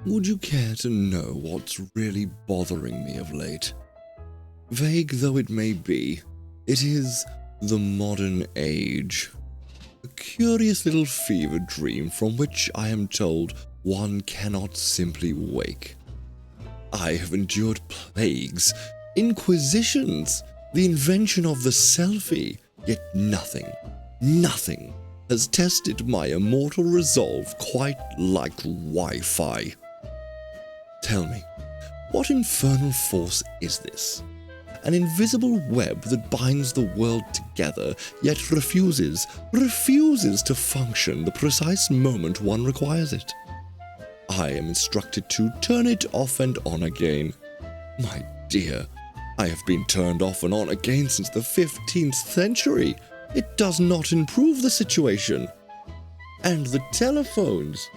Would you care to know what's really bothering me of late? Vague though it may be, it is the modern age. A curious little fever dream from which I am told one cannot simply wake. I have endured plagues, inquisitions, the invention of the selfie, yet nothing has tested my immortal resolve quite like Wi-Fi. Tell me, what infernal force is this? An invisible web that binds the world together, yet refuses to function the precise moment one requires it. I am instructed to turn it off and on again. My dear, I have been turned off and on again since the 15th century. It does not improve the situation. And the telephones,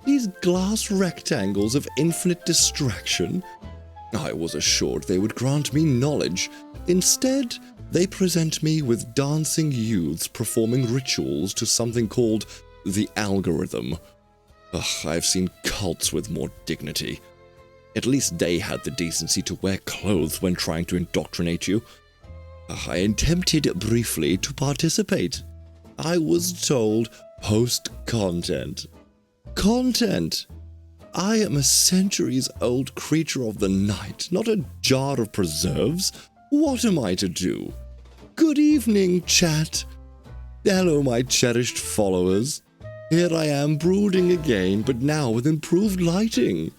these glass rectangles of infinite distraction, I was assured they would grant me knowledge. Instead, they present me with dancing youths performing rituals to something called the algorithm. I've seen cults with more dignity. At least they had the decency to wear clothes when trying to indoctrinate you. I attempted briefly to participate. I was told post content. Content! I am a centuries-old creature of the night, not a jar of preserves. What am I to do? Good evening, chat. Hello, my cherished followers. Here I am brooding again, but now with improved lighting.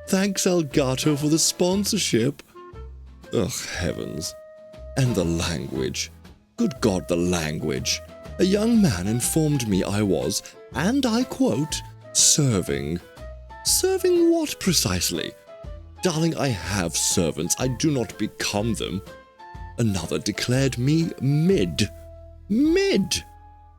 Thanks, Elgato, for the sponsorship. Ugh, heavens. And the language. Good God, the language. A young man informed me I was, and I quote, serving. Serving what precisely? Darling, I have servants, I do not become them. Another declared me mid. Mid!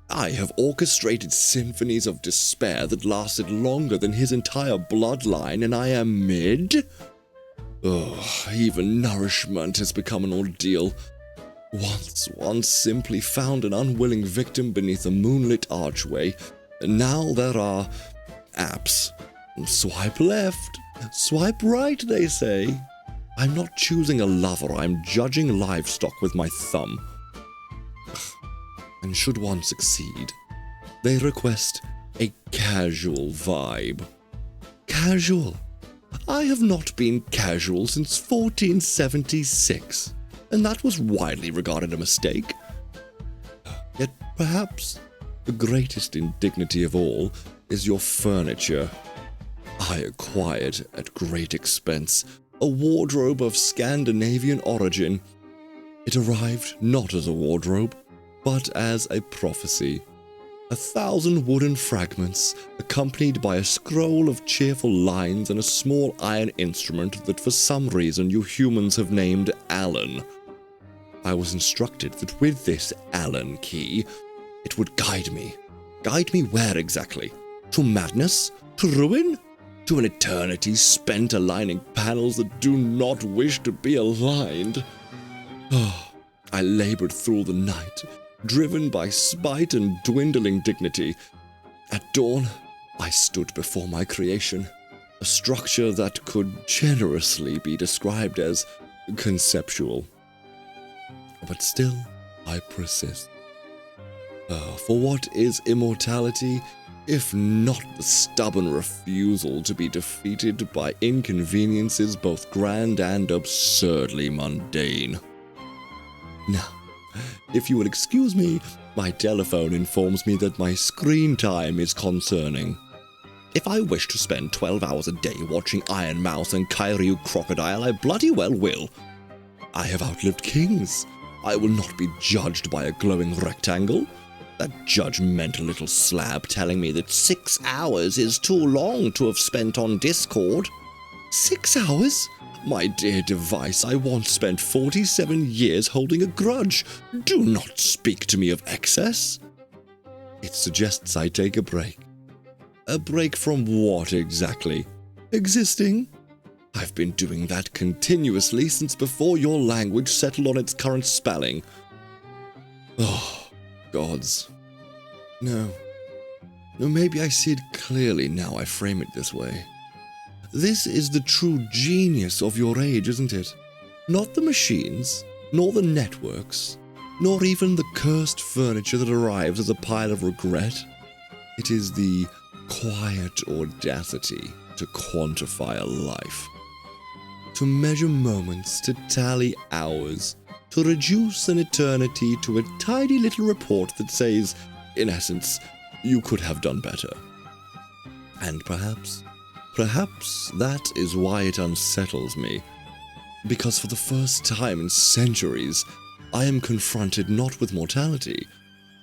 I have orchestrated symphonies of despair that lasted longer than his entire bloodline, and I am mid? Even nourishment has become an ordeal. Once one simply found an unwilling victim beneath a moonlit archway, and now there are apps. Swipe left, swipe right, they say. I'm not choosing a lover, I'm judging livestock with my thumb. And should one succeed, they request a casual vibe. Casual? I have not been casual since 1476, and that was widely regarded a mistake. Yet perhaps the greatest indignity of all is your furniture. I acquired, at great expense, a wardrobe of Scandinavian origin. It arrived not as a wardrobe, but as a prophecy. 1,000 wooden fragments, accompanied by a scroll of cheerful lines and a small iron instrument that for some reason you humans have named Allen. I was instructed that with this Allen key, it would guide me. Guide me where exactly? To madness? To ruin? To an eternity spent aligning panels that do not wish to be aligned? I labored through the night, driven by spite and dwindling dignity. At dawn, I stood before my creation, a structure that could generously be described as conceptual. But still, I persist. For what is immortality, if not the stubborn refusal to be defeated by inconveniences both grand and absurdly mundane? Now, if you will excuse me, my telephone informs me that my screen time is concerning. If I wish to spend 12 hours a day watching Iron Mouse and Kyryu Crocodile, I bloody well will. I have outlived kings. I will not be judged by a glowing rectangle. That judgmental little slab telling me that 6 hours is too long to have spent on Discord. 6 hours? My dear device, I once spent 47 years holding a grudge. Do not speak to me of excess. It suggests I take a break. A break from what exactly? Existing? I've been doing that continuously since before your language settled on its current spelling. Oh, gods. No, maybe I see it clearly now I frame it this way. This is the true genius of your age, isn't it? Not the machines, nor the networks, nor even the cursed furniture that arrives as a pile of regret. It is the quiet audacity to quantify a life, to measure moments, to tally hours, to reduce an eternity to a tiny little report that says, in essence, you could have done better. And perhaps that is why it unsettles me, because for the first time in centuries, I am confronted not with mortality,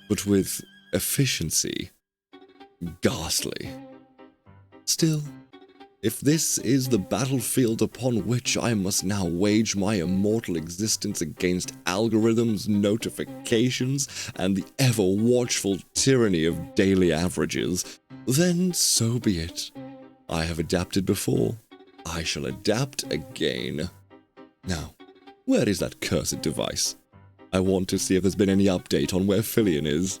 but with efficiency. Ghastly. Still, if this is the battlefield upon which I must now wage my immortal existence against algorithms, notifications, and the ever-watchful tyranny of daily averages, then so be it. I have adapted before. I shall adapt again. Now, where is that cursed device? I want to see if there's been any update on where Filion is.